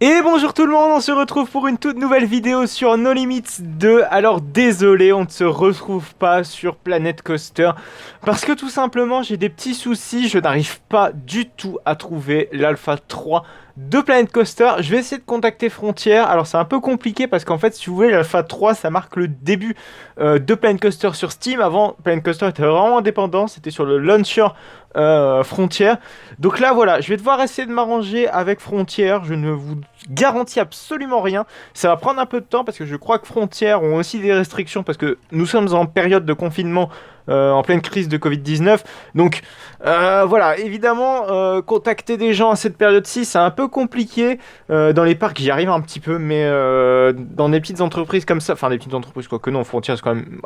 Et bonjour tout le monde, on se retrouve pour une toute nouvelle vidéo sur No Limits 2. Alors désolé, on ne se retrouve pas sur Planet Coaster parce que tout simplement j'ai des petits soucis, je n'arrive pas du tout à trouver l'Alpha 3 de Planet Coaster. Je vais essayer de contacter Frontier. Alors c'est un peu compliqué parce qu'en fait si vous voulez l'Alpha 3 ça marque le début de Planet Coaster sur Steam. Avant Planet Coaster était vraiment indépendant, c'était sur le launcher Frontier. Donc là voilà, je vais devoir essayer de m'arranger avec Frontier, je ne vous garantis absolument rien. Ça va prendre un peu de temps parce que je crois que Frontier ont aussi des restrictions parce que nous sommes en période de confinement, en pleine crise de Covid-19. Donc voilà, évidemment, contacter des gens à cette période-ci, c'est un peu compliqué. Dans les parcs, j'y arrive un petit peu, mais dans des petites entreprises comme ça, enfin des petites entreprises, quoi que non, Frontier, c'est quand même,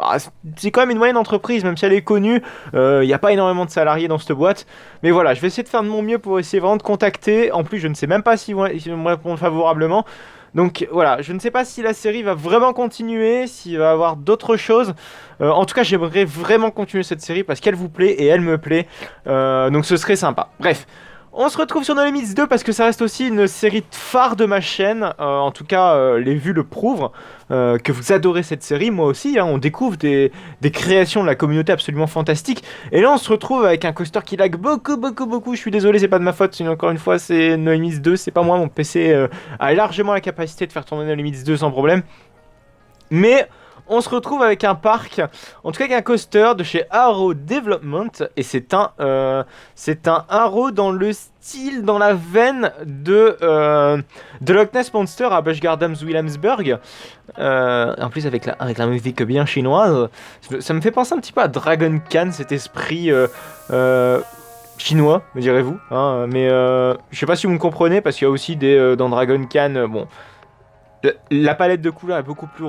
c'est quand même une moyenne entreprise, même si elle est connue. Il n'y a pas énormément de salariés dans cette boîte. Mais voilà, je vais essayer de faire de mon mieux pour essayer vraiment de contacter. En plus, je ne sais même pas s'ils vont me répondre favorablement. Donc voilà, je ne sais pas si la série va vraiment continuer, s'il va y avoir d'autres choses. En tout cas, j'aimerais vraiment continuer cette série parce qu'elle vous plaît et elle me plaît. Donc ce serait sympa. Bref. On se retrouve sur No Limits 2 parce que ça reste aussi une série phare de ma chaîne. En tout cas, les vues le prouvent. Que vous adorez cette série, moi aussi. Hein, on découvre des créations de la communauté absolument fantastiques. Et là, on se retrouve avec un coaster qui lag beaucoup, beaucoup, beaucoup. Je suis désolé, c'est pas de ma faute. Sinon, encore une fois, c'est No Limits 2. C'est pas moi. Mon PC a largement la capacité de faire tourner No Limits 2 sans problème. Mais on se retrouve avec un parc, en tout cas avec un coaster de chez Arrow Development, et c'est un Arrow dans le style, dans la veine de Loch Ness Monster à Busch Gardens Williamsburg. En plus avec la musique bien chinoise, ça me fait penser un petit peu à Dragon Khan, cet esprit chinois, me direz-vous. Hein, mais je sais pas si vous me comprenez, parce qu'il y a aussi dans Dragon Khan, bon, la palette de couleurs est beaucoup plus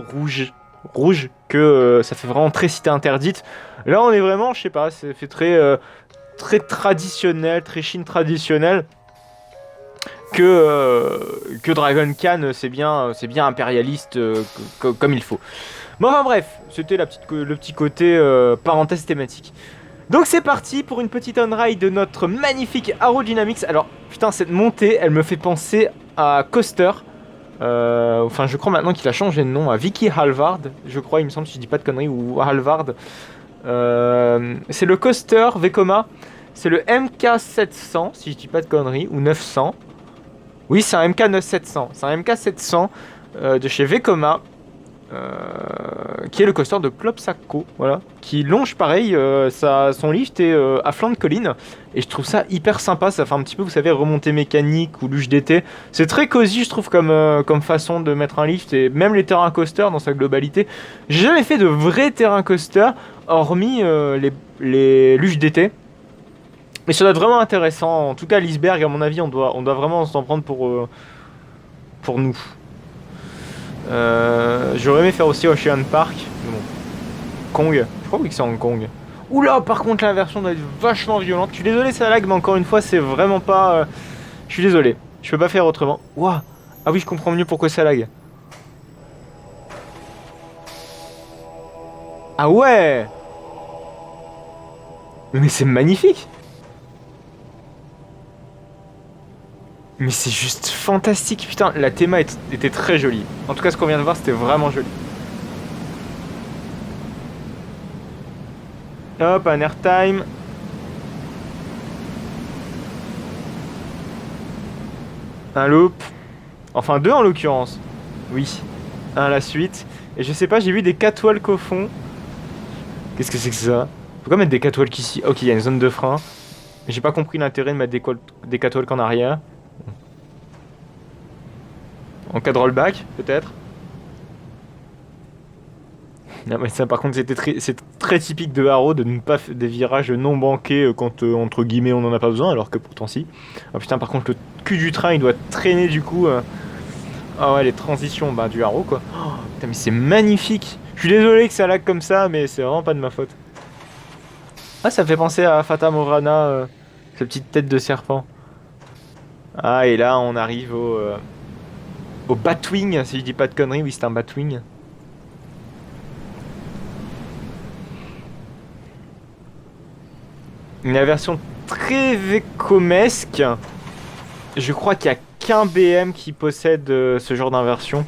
rouge que ça fait vraiment très cité interdite. Là, on est vraiment, je sais pas, ça fait très traditionnel, très Chine traditionnel. Que Dragon Khan, c'est bien impérialiste comme il faut. Bon, enfin bref, c'était le petit côté parenthèse thématique. Donc c'est parti pour une petite on-ride de notre magnifique Arrow Dynamics. Alors, putain, cette montée, elle me fait penser à Coaster. Enfin, je crois maintenant qu'il a changé de nom à Vicky Halvard. Je crois, il me semble, si je dis pas de conneries, ou Halvard. C'est le coaster Vekoma. C'est le MK700, si je dis pas de conneries, ou 900. Oui, c'est un MK700. C'est un MK700 de chez Vekoma. Qui est le coaster de Klopsako, voilà, qui longe pareil, son lift est à flanc de colline, et je trouve ça hyper sympa, ça fait un petit peu, vous savez, remontée mécanique ou luge d'été, c'est très cosy, je trouve, comme façon de mettre un lift, et même les terrains coaster dans sa globalité. J'ai jamais fait de vrais terrains coaster, hormis les luges d'été, mais ça doit être vraiment intéressant, en tout cas l'iceberg, à mon avis, on doit vraiment s'en prendre pour nous. J'aurais aimé faire aussi Ocean Park. Mais bon. Kong. Je crois oui que c'est Hong Kong. Oula, par contre, l'inversion doit être vachement violente. Je suis désolé, ça lag, mais encore une fois, c'est vraiment pas. Je suis désolé. Je peux pas faire autrement. Ouah. Ah oui, je comprends mieux pourquoi ça lag. Ah ouais. Mais c'est magnifique. Mais c'est juste fantastique. Putain, la théma était très jolie. En tout cas, ce qu'on vient de voir, c'était vraiment joli. Hop, un airtime. Un loop. Enfin, deux en l'occurrence. Oui. Un à la suite. Et je sais pas, j'ai vu des catwalks au fond. Qu'est-ce que c'est que ça? Pourquoi mettre des catwalks ici? Ok, il y a une zone de frein. J'ai pas compris l'intérêt de mettre des catwalks en arrière. En cas de rollback, peut-être. Non, mais ça, par contre, c'est très typique de Haro de ne pas faire des virages non banqués quand, entre guillemets, on en a pas besoin, alors que pourtant si. Ah putain, par contre, le cul du train, il doit traîner du coup. Ah ouais, les transitions bah, du Haro, quoi. Oh, putain, mais c'est magnifique. Je suis désolé que ça lag comme ça, mais c'est vraiment pas de ma faute. Ah, ça me fait penser à Fata Morgana, sa petite tête de serpent. Ah, et là, on arrive au Batwing, si je dis pas de conneries. Oui, c'est un Batwing. Une version très vécomesque. Je crois qu'il y a qu'un BM qui possède ce genre d'inversion.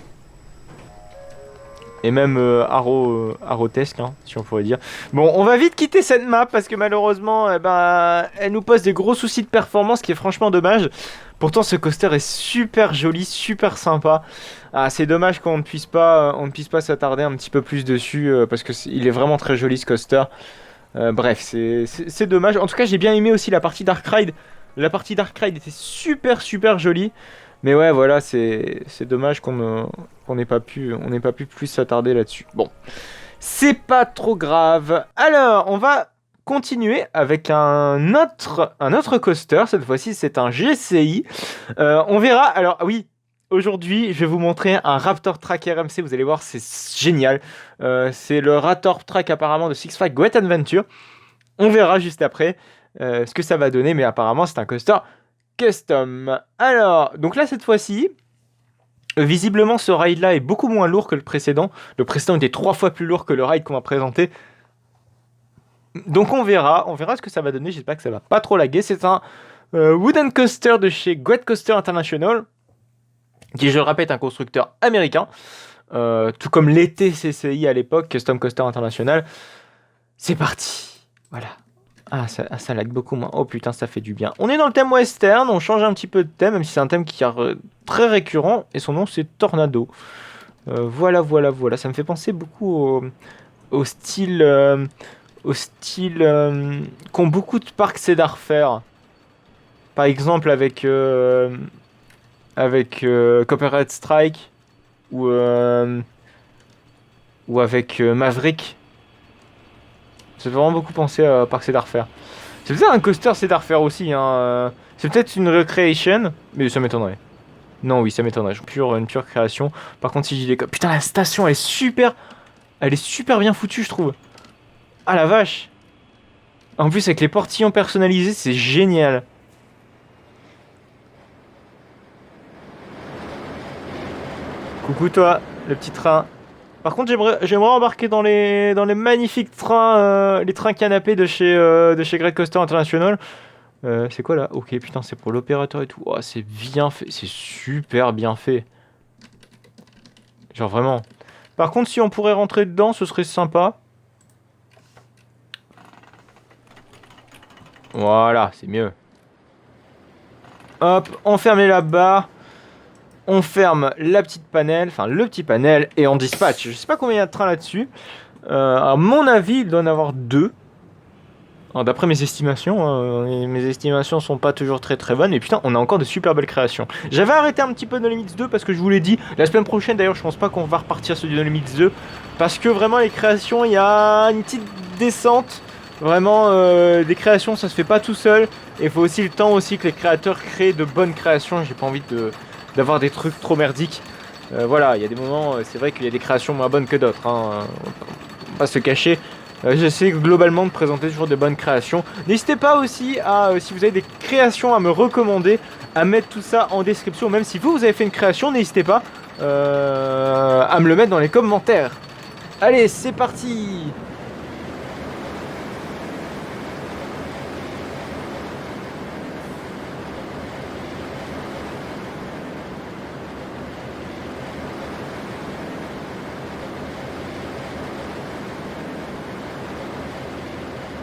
Et même Arrowtesque, hein, si on pourrait dire. Bon, on va vite quitter cette map parce que malheureusement, eh ben, elle nous pose des gros soucis de performance, ce qui est franchement dommage. Pourtant, ce coaster est super joli, super sympa. Ah, c'est dommage qu'on ne puisse pas, on ne puisse pas s'attarder un petit peu plus dessus parce que il est vraiment très joli ce coaster. Bref, c'est dommage. En tout cas, j'ai bien aimé aussi la partie Dark Ride. La partie Dark Ride était super jolie. Mais ouais, voilà, c'est dommage qu'on n'ait pas pu plus s'attarder là-dessus. Bon, c'est pas trop grave. Alors, on va continuer avec un autre coaster. Cette fois-ci, c'est un GCI. On verra. Alors, oui, aujourd'hui, je vais vous montrer un Raptor Track RMC. Vous allez voir, c'est génial. C'est le Raptor Track apparemment de Six Flags Great Adventure. On verra juste après ce que ça va donner. Mais apparemment, c'est un coaster custom. Alors, donc là, cette fois-ci, visiblement, ce ride-là est beaucoup moins lourd que le précédent. Le précédent était 3 fois plus lourd que le ride qu'on m'a présenté. Donc on verra ce que ça va donner. J'espère que ça va pas trop laguer. C'est un wooden coaster de chez Great Coaster International, qui, je le répète, est un constructeur américain. Tout comme l'était CCI à l'époque, Custom Coaster International. C'est parti. Voilà. Ah, ça lag beaucoup moins. Oh putain, ça fait du bien. On est dans le thème western, on change un petit peu de thème, même si c'est un thème qui est très récurrent, et son nom c'est Tornado. Voilà. Ça me fait penser beaucoup au style qu'ont beaucoup de parcs Cedar Fair. Par exemple avec Copperhead Strike ou avec Maverick. Ça fait vraiment beaucoup penser à Parc Cedar Fair. C'est peut-être un coaster Cedar Fair aussi. Hein. C'est peut-être une recreation, mais ça m'étonnerait. Non, oui, ça m'étonnerait. Une pure création. Par contre, si j'y décolle... Putain, la station, elle est super bien foutue, je trouve. Ah, la vache. En plus, avec les portillons personnalisés, c'est génial. Coucou toi, le petit train. Par contre, j'aimerais embarquer dans les magnifiques trains, les trains canapés de chez Great Coaster International. C'est quoi là? Ok, putain, c'est pour l'opérateur et tout. Oh, c'est bien fait, c'est super bien fait. Genre vraiment. Par contre, si on pourrait rentrer dedans, ce serait sympa. Voilà, c'est mieux. Hop, on ferme les là-bas. On ferme la petite panel, enfin le petit panel, et on dispatch. Je sais pas combien il y a de trains là-dessus. À mon avis, il doit en avoir 2. D'après mes estimations, mes estimations sont pas toujours très bonnes. Et putain, on a encore de super belles créations. J'avais arrêté un petit peu No Limits 2 parce que je vous l'ai dit. La semaine prochaine, d'ailleurs, je pense pas qu'on va repartir sur du No Limits 2. Parce que vraiment, les créations, il y a une petite descente. Vraiment, des créations, ça se fait pas tout seul. Et il faut aussi le temps aussi que les créateurs créent de bonnes créations. J'ai pas envie d'avoir des trucs trop merdiques. Voilà, il y a des moments, c'est vrai qu'il y a des créations moins bonnes que d'autres. Hein. On va pas se cacher. J'essaie globalement de présenter toujours des bonnes créations. N'hésitez pas aussi à, si vous avez des créations à me recommander, à mettre tout ça en description. Même si vous avez fait une création, n'hésitez pas à me le mettre dans les commentaires. Allez, c'est parti!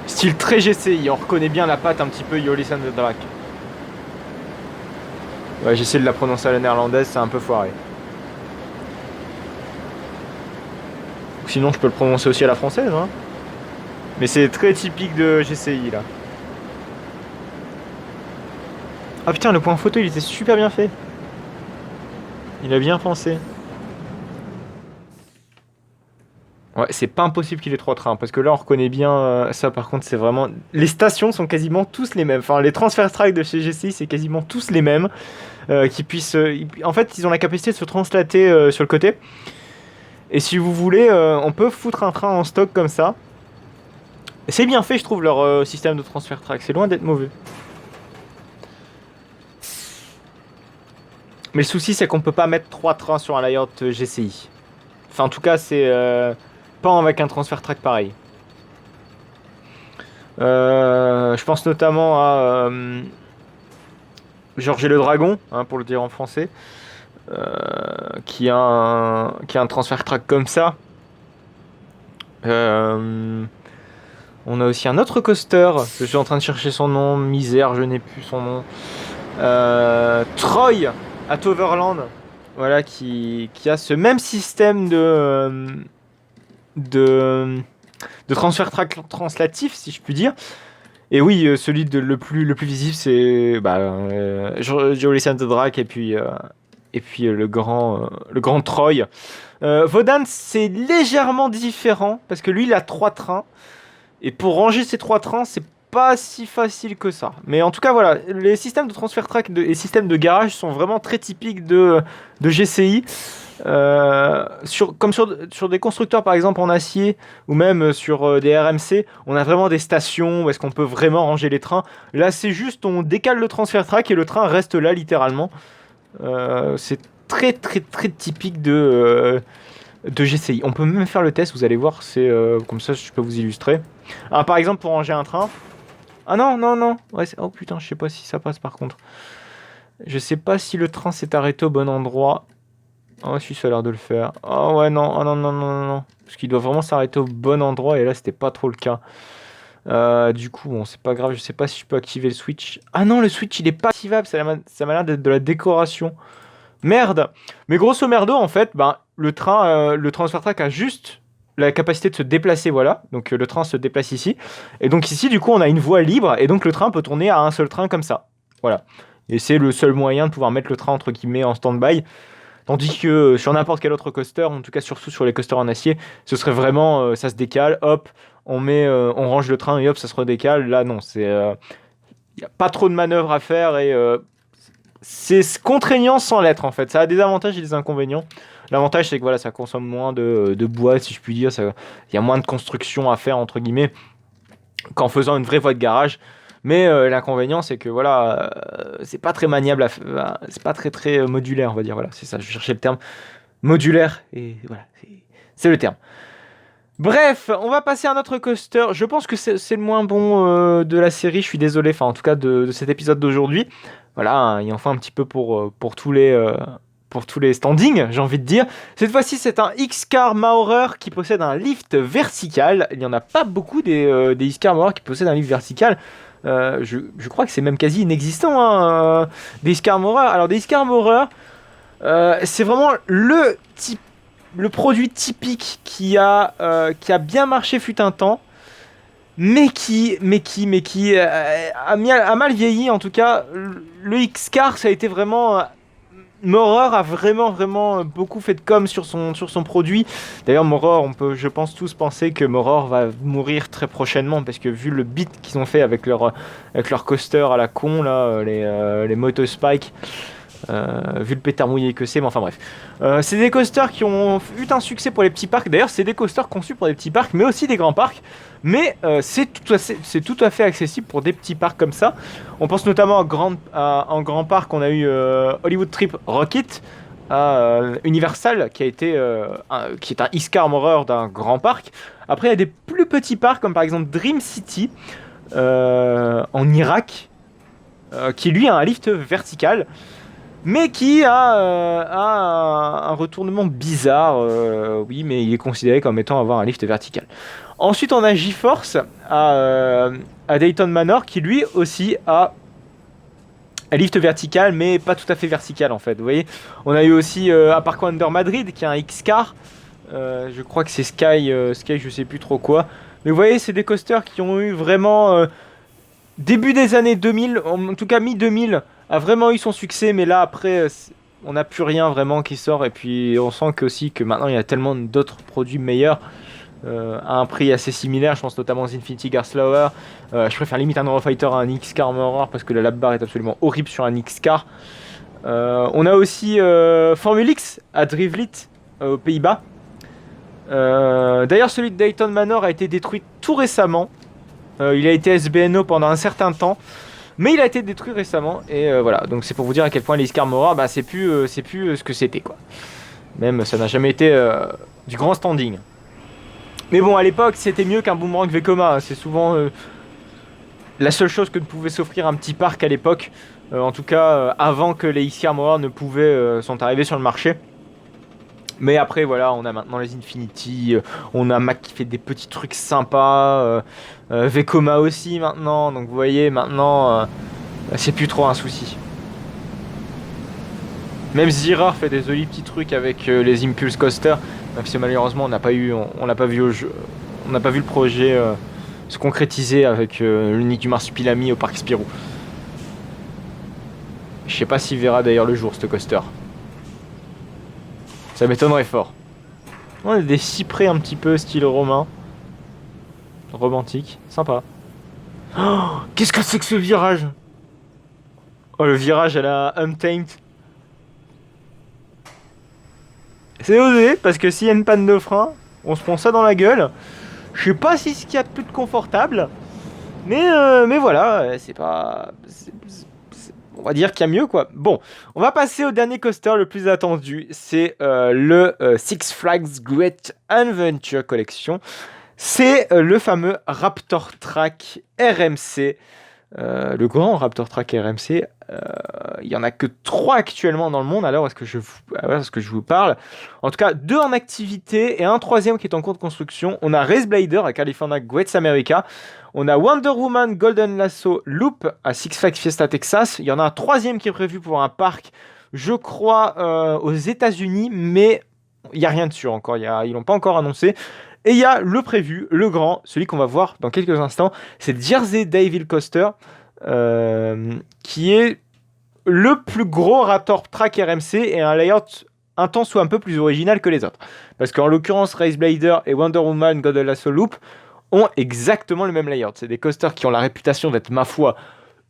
Style très GCI, on reconnaît bien la patte un petit peu Yolis and the Drac. Ouais, j'essaie de la prononcer à la néerlandaise, c'est un peu foiré. Sinon, je peux le prononcer aussi à la française, hein. Mais c'est très typique de GCI, là. Ah putain, le point photo, il était super bien fait. Il a bien pensé. Ouais, c'est pas impossible qu'il ait 3 trains, parce que là on reconnaît bien ça. Par contre, c'est vraiment... Les stations sont quasiment tous les mêmes. Enfin, les transfer strikes de chez GCI, c'est quasiment tous les mêmes. Qui puissent... En fait, ils ont la capacité de se translater sur le côté. Et si vous voulez, on peut foutre un train en stock comme ça. C'est bien fait, je trouve, leur système de transfer track. C'est loin d'être mauvais. Mais le souci, c'est qu'on peut pas mettre 3 trains sur un layout GCI. Enfin, en tout cas, c'est... pas avec un transfer track pareil. Je pense notamment Georges et le Dragon, hein, pour le dire en français, qui a un transfert track comme ça. On a aussi un autre coaster, je suis en train de chercher son nom, misère, je n'ai plus son nom. Troy à Toverland, voilà, qui a ce même système de, de transfert track translatif, si je puis dire. Et oui, celui le plus visible, c'est Jolly and the Drac et puis le grand Troy. Vodan, c'est légèrement différent parce que lui, il a 3 trains. Et pour ranger ces 3 trains, c'est pas si facile que ça. Mais en tout cas, voilà, les systèmes de transfert track et systèmes de garage sont vraiment très typiques de GCI. Comme sur des constructeurs par exemple en acier ou même sur des RMC, on a vraiment des stations où est-ce qu'on peut vraiment ranger les trains. Là, c'est juste on décale le transfert track et le train reste là littéralement. C'est très très très typique de GCI. On peut même faire le test, vous allez voir, c'est comme ça je peux vous illustrer. Ah, par exemple pour ranger un train. Ah non, non, non. Ouais, oh putain, je sais pas si ça passe par contre. Je sais pas si le train s'est arrêté au bon endroit. Oh, si, ça a l'air de le faire. Oh ouais, non, oh, non, non, non, non, non. Parce qu'il doit vraiment s'arrêter au bon endroit et là c'était pas trop le cas. Du coup, bon, c'est pas grave, je sais pas si je peux activer le switch. Ah non, le switch il est pas activable, ça m'a l'air d'être de la décoration. Merde. Mais grosso merdo, en fait, ben, le transfert track a juste la capacité de se déplacer, voilà. Donc le train se déplace ici. Et donc ici, du coup, on a une voie libre et donc le train peut tourner à un seul train comme ça. Voilà. Et c'est le seul moyen de pouvoir mettre le train entre guillemets en stand-by. Tandis que sur n'importe quel autre coaster, en tout cas surtout sur les coasters en acier, ce serait vraiment, ça se décale, hop, on range le train et hop, ça se redécale. Là, non, il n'y a pas trop de manœuvres à faire et c'est contraignant sans l'être en fait. Ça a des avantages et des inconvénients. L'avantage, c'est que voilà, ça consomme moins de bois, si je puis dire. Il y a moins de construction à faire, entre guillemets, qu'en faisant une vraie voie de garage. Mais l'inconvénient, c'est que voilà, c'est pas très maniable, c'est pas très très modulaire, on va dire. Voilà, c'est ça, je cherchais le terme modulaire et voilà, c'est le terme. Bref, on va passer à un autre coaster. Je pense que c'est le moins bon de la série. Je suis désolé, enfin en tout cas de cet épisode d'aujourd'hui. Voilà, hein, il en faut un petit peu pour tous les standings, j'ai envie de dire. Cette fois-ci, c'est un X-Car Maurer qui possède un lift vertical. Il n'y en a pas beaucoup des X-Car Maurer qui possèdent un lift vertical. Je crois que c'est même quasi inexistant, hein, des X-Car Maurer. Alors, des X-Car Maurer, c'est vraiment le produit typique qui a bien marché fut un temps, mais qui a mal vieilli. En tout cas, le X-Car, ça a été vraiment... Maurer a vraiment beaucoup fait de com sur son produit. D'ailleurs, Maurer, on peut, je pense, tous penser que Maurer va mourir très prochainement parce que vu le beat qu'ils ont fait avec leur coaster à la con, là, les Motospike, vu le pétard mouillé que c'est, mais enfin bref. C'est des coasters qui ont eu un succès pour les petits parcs. D'ailleurs, c'est des coasters conçus pour des petits parcs, mais aussi des grands parcs. Mais c'est tout à fait accessible pour des petits parcs comme ça. On pense notamment en grand parc, on a eu Hollywood Trip Rocket, à Universal, qui est un X-Car Maurer d'un grand parc. Après, il y a des plus petits parcs, comme par exemple Dream City, en Irak, qui lui a un lift vertical, mais qui a un retournement bizarre. Oui, mais il est considéré comme étant avoir un lift vertical. Ensuite, on a GeForce à Dayton Manor, qui lui aussi a un lift vertical, mais pas tout à fait vertical en fait. Vous voyez, on a eu aussi à Park Wonder Madrid, qui a un X-Car. Je crois que c'est Sky, je sais plus trop quoi. Mais vous voyez, c'est des coasters qui ont eu vraiment début des années 2000, en tout cas mi-2000, a vraiment eu son succès, mais là après on n'a plus rien vraiment qui sort, et puis on sent aussi que maintenant il y a tellement d'autres produits meilleurs à un prix assez similaire. Je pense notamment aux Infinity Garslower. Je préfère limite un Eurofighter à un X-Car Maurer parce que la lap bar est absolument horrible sur un X-Car. On a aussi Formule X à Drivlit aux Pays-Bas. D'ailleurs, celui de Dayton Manor a été détruit tout récemment. Il a été SBNO pendant un certain temps, mais il a été détruit récemment. Et voilà, donc c'est pour vous dire à quel point les X-Car Maurer, bah, c'est plus ce que c'était, quoi. Même ça n'a jamais été du grand standing. Mais bon, à l'époque, c'était mieux qu'un Boomerang Vekoma. C'est souvent la seule chose que ne pouvait s'offrir un petit parc à l'époque. En tout cas, avant que les X Armor ne sont arrivés sur le marché. Mais après, voilà, on a maintenant les Infinity, on a Mac qui fait des petits trucs sympas, Vekoma aussi maintenant, donc vous voyez, maintenant, c'est plus trop un souci. Même Zira fait des jolis petits trucs avec les Impulse Coaster, même si malheureusement on n'a pas vu au jeu, on n'a pas vu le projet se concrétiser avec l'unique du Marsupilami au parc Spirou. Je sais pas s'il verra d'ailleurs le jour ce coaster. Ça m'étonnerait fort. On a des cyprès un petit peu style romain. Romantique. Sympa. Oh, qu'est-ce que c'est que ce virage? Oh, le virage à la Untamed. C'est osé, parce que s'il y a une panne de frein, on se prend ça dans la gueule. Je sais pas si ce qu'il y a de plus de confortable. Mais voilà, c'est pas... On va dire qu'il y a mieux, quoi. Bon, on va passer au dernier coaster le plus attendu. C'est le Six Flags Great Adventure Collection. C'est le fameux Raptor Track RMC. Le grand Raptor Track RMC. Il n'y en a que 3 actuellement dans le monde, alors est-ce que je vous parle. En tout cas, 2 en activité et un 3e qui est en cours de construction. On a Race Blader à California Great America. On a Wonder Woman Golden Lasso Loop à Six Flags Fiesta Texas. Il y en a un 3e qui est prévu pour un parc, je crois, aux États-Unis, mais il n'y a rien dessus encore. Ils l'ont pas encore annoncé. Et il y a le prévu, le grand, celui qu'on va voir dans quelques instants. C'est Jersey Devil Coaster, qui est le plus gros Raptor Track RMC et un layout un tant soit un peu plus original que les autres. Parce qu'en l'occurrence, Race Blader et Wonder Woman Golden Lasso Loop ont exactement le même layout. C'est des coasters qui ont la réputation d'être, ma foi,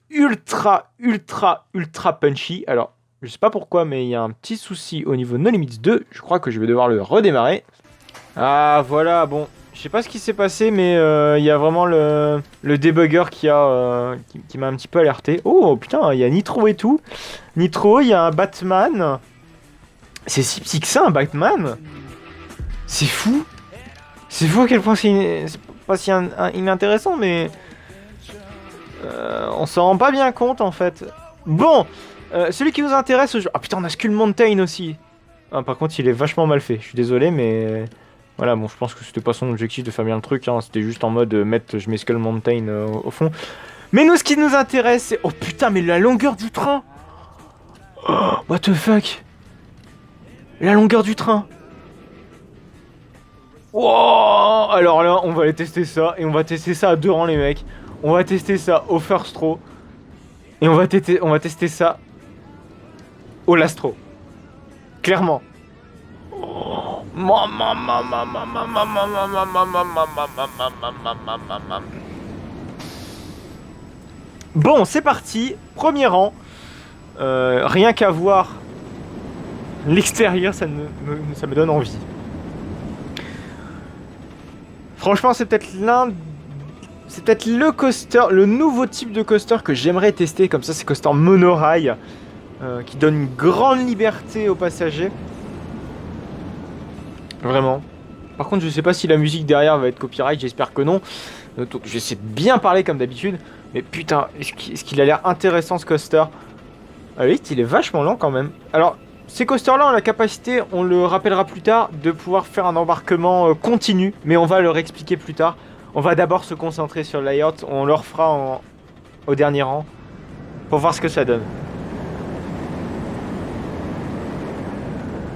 ultra punchy. Alors, je sais pas pourquoi, mais il y a un petit souci au niveau No Limits 2. Je crois que je vais devoir le redémarrer. Ah, voilà, bon. Je sais pas ce qui s'est passé, mais il y a vraiment le debugger qui m'a un petit peu alerté. Oh, putain, il y a Nitro et tout. Nitro, il y a un Batman. C'est si petit que ça, un Batman. C'est fou. C'est fou à quel point c'est pas si inintéressant, mais... on s'en rend pas bien compte, en fait. Bon, celui qui nous intéresse... Ah putain, on a Skull Mountain aussi. Ah, par contre, il est vachement mal fait. Je suis désolé, mais... Voilà, bon, je pense que c'était pas son objectif de faire bien le truc, hein. C'était juste en mode je mets Skull Mountain au fond. Mais nous, ce qui nous intéresse, c'est... Oh putain, mais la longueur du train. Oh, what the fuck. La longueur du train. Wow. Alors là, on va aller tester ça, et on va tester ça à 2 rangs, les mecs. On va tester ça au first row. Et on va tester ça au last row. Clairement. Bon, c'est parti. Premier rang. Rien qu'à voir l'extérieur, ça me donne envie. Franchement, c'est peut-être le coaster, le nouveau type de coaster que j'aimerais tester. Comme ça, c'est coaster monorail qui donne une grande liberté aux passagers. Vraiment. Par contre, je sais pas si la musique derrière va être copyright, j'espère que non. Donc, j'essaie de bien parler comme d'habitude. Mais putain, est-ce qu'il a l'air intéressant ce coaster? Ah oui, il est vachement lent quand même. Alors, ces coasters-là ont la capacité, on le rappellera plus tard, de pouvoir faire un embarquement continu. Mais on va leur expliquer plus tard. On va d'abord se concentrer sur le layout. On leur fera au dernier rang. Pour voir ce que ça donne.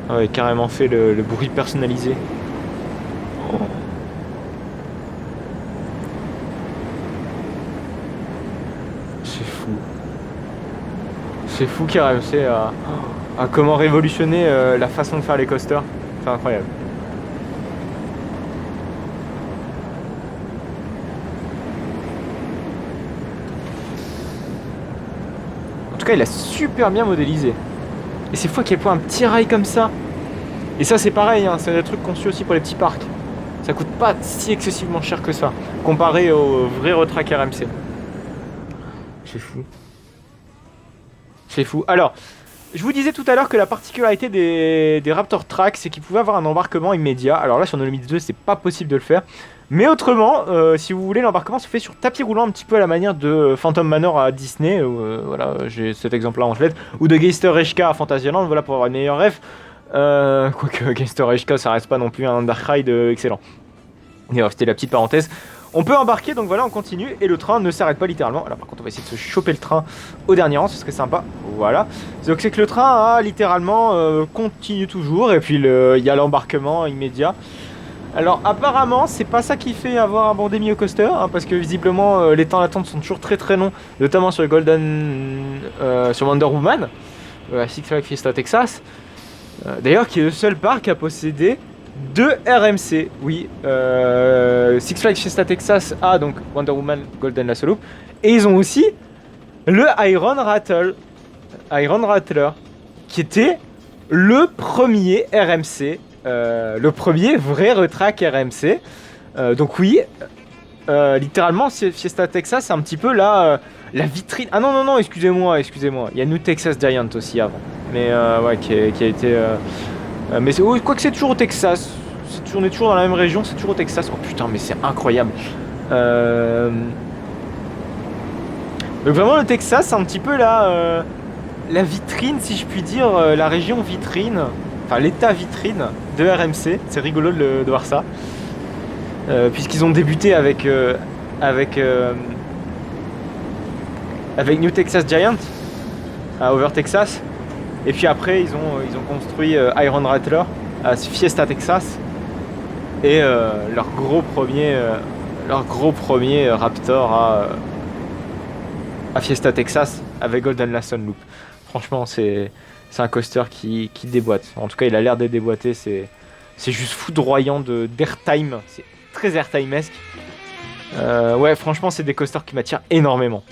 Ah ouais, carrément fait le bruit personnalisé. Oh. C'est fou. C'est fou qu'il a réussi à comment révolutionner la façon de faire les coasters. C'est incroyable. En tout cas, il a super bien modélisé. Et c'est fou à quel point un petit rail comme ça. Et ça, c'est pareil, hein, c'est des trucs conçus aussi pour les petits parcs. Ça coûte pas si excessivement cher que ça, comparé au vrai retrack RMC. C'est fou. C'est fou. Alors, je vous disais tout à l'heure que la particularité des Raptor Track, c'est qu'ils pouvaient avoir un embarquement immédiat. Alors là, sur No Limits 2, c'est pas possible de le faire. Mais autrement, si vous voulez, l'embarquement se fait sur tapis roulant un petit peu à la manière de Phantom Manor à Disney. Voilà, j'ai cet exemple-là en tête. Ou de Geister Eshka à Fantasyland, voilà, pour avoir une meilleure ref. Quoique Geister Eshka, ça reste pas non plus un Dark Ride excellent. Et c'était la petite parenthèse. On peut embarquer, donc voilà, on continue. Et le train ne s'arrête pas littéralement. Alors par contre, on va essayer de se choper le train au dernier rang, ce serait sympa. Voilà. Donc c'est que le train, littéralement, continue toujours. Et puis il y a l'embarquement immédiat. Alors apparemment c'est pas ça qui fait avoir un bon demi au coaster, hein, parce que visiblement les temps d'attente sont toujours très très longs, notamment sur le sur Wonder Woman, à Six Flags Fiesta Texas, d'ailleurs qui est le seul parc à posséder 2 RMC. Oui, Six Flags Fiesta Texas a donc Wonder Woman Golden Lasso Loop, et ils ont aussi le Iron Rattler, qui était le premier RMC. Le premier vrai retrack RMC. Donc oui, littéralement Fiesta Texas c'est un petit peu la vitrine. Ah non, excusez-moi. Il y a New Texas Giant aussi avant. Mais ouais, qui a été... mais quoi que c'est toujours au Texas. On est toujours dans la même région, c'est toujours au Texas. Oh putain, mais c'est incroyable. Donc vraiment le Texas c'est un petit peu la vitrine, si je puis dire, la région vitrine. Enfin, l'état vitrine de RMC, c'est rigolo de voir ça. Puisqu'ils ont débuté avec New Texas Giant à Over Texas. Et puis après, ils ont construit Iron Rattler à Fiesta Texas. Et leur gros premier Raptor à Fiesta Texas avec Golden Lasso Loop. Franchement, c'est un coaster qui déboîte. En tout cas, il a l'air d'être déboîté. C'est juste foudroyant d'airtime. C'est très airtime-esque. Ouais, franchement, c'est des coasters qui m'attirent énormément.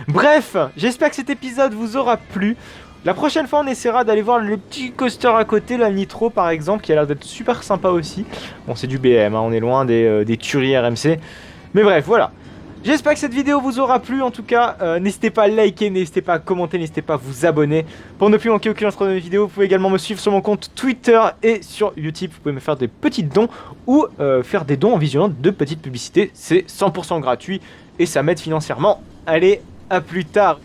Bref, j'espère que cet épisode vous aura plu. La prochaine fois, on essaiera d'aller voir le petit coaster à côté, la Nitro par exemple, qui a l'air d'être super sympa aussi. Bon, c'est du BM, hein, on est loin des tueries RMC. Mais bref, voilà. J'espère que cette vidéo vous aura plu. En tout cas, n'hésitez pas à liker, n'hésitez pas à commenter, n'hésitez pas à vous abonner pour ne plus manquer aucune autre de mes vidéos. Vous pouvez également me suivre sur mon compte Twitter et sur YouTube. Vous pouvez me faire des petits dons ou faire des dons en visionnant de petites publicités. C'est 100% gratuit et ça m'aide financièrement. Allez, à plus tard.